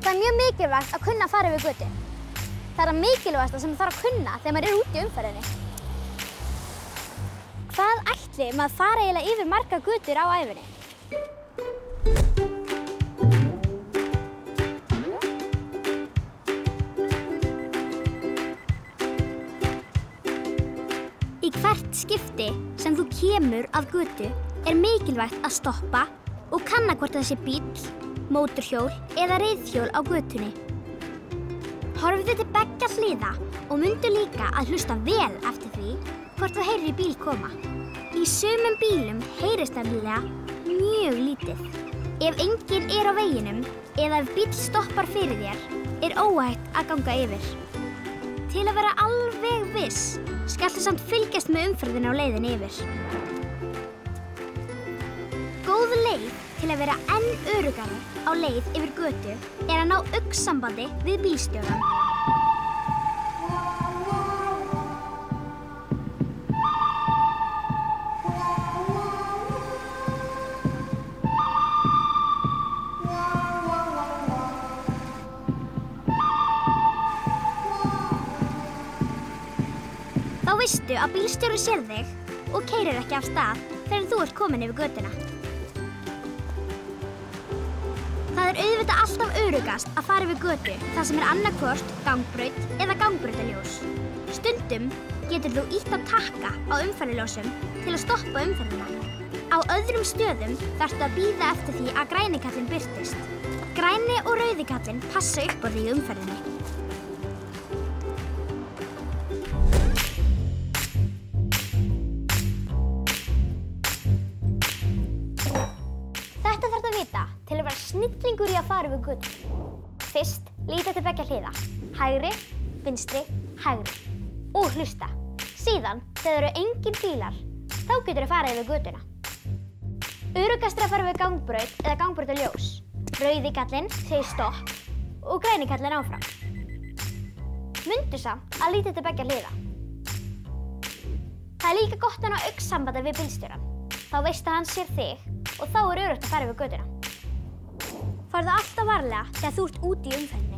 Það er mjög mikilvægt að kunna að fara yfir götu. Það er það mikilvægasta sem maður þarf að kunna þegar maður úti í umferðinni. Hvað ætli maður fara eiginlega yfir margar götur á ævinni? Í hvert skipti sem þú kemur að götu er mikilvægt að stoppa og kanna hvort það sé bíll, mótorhjól eða reiðhjól á götunni. Horfðu til beggja hliða og mundu líka að hlusta vel eftir því hvort þú heyrir í bíl koma. Í sumum bílum heyrist nefnilega mjög lítið. Ef enginn er á veginum eða ef bíll stoppar fyrir þér er óhætt að ganga yfir. Til að vera alveg viss skaltu samt fylgjast með umferðinni á leiðinni yfir. Góð leið til að vera enn öruggari á leið yfir götu er að ná augnsambandi við bílstjórann. Þá veistu að bílstjóri sér þig og keyrir ekki af stað þegar þú ert komin yfir götuna. Það er auðvitað alltaf öruggast að fara yfir götu þar sem er annaðhvort gangbraut eða gangbrautarljós. Stundum getur þú ýtt á takka á umferðarljósum til að stoppa umferðina. Á öðrum stöðum þarftu að bíða eftir því að græni kallinn birtist. Græni og rauði kallinn passa upp á því í umferðinni. Þetta þarftu að vita til að vera snillingur í að fara yfir götu. Fyrst líta til beggja hliða. Hægri, vinstri, hægri. Og hlusta. Síðan, þegar eru engin bílar, þá getur þú fara yfir götuna. Öruggast er að fara yfir gangbraut eða gangbrautarljós. Rauði kallinn segir stopp og græni kallinn áfram. Mundu samt að líta til beggja hliða. Það er líka gott að ná augnsambandi við bílstjórann. Þá veistu að hann sér þig og þá er öruggt að fara yfir götuna. Farðu alltaf varlega þegar þú ert úti í umferðinni.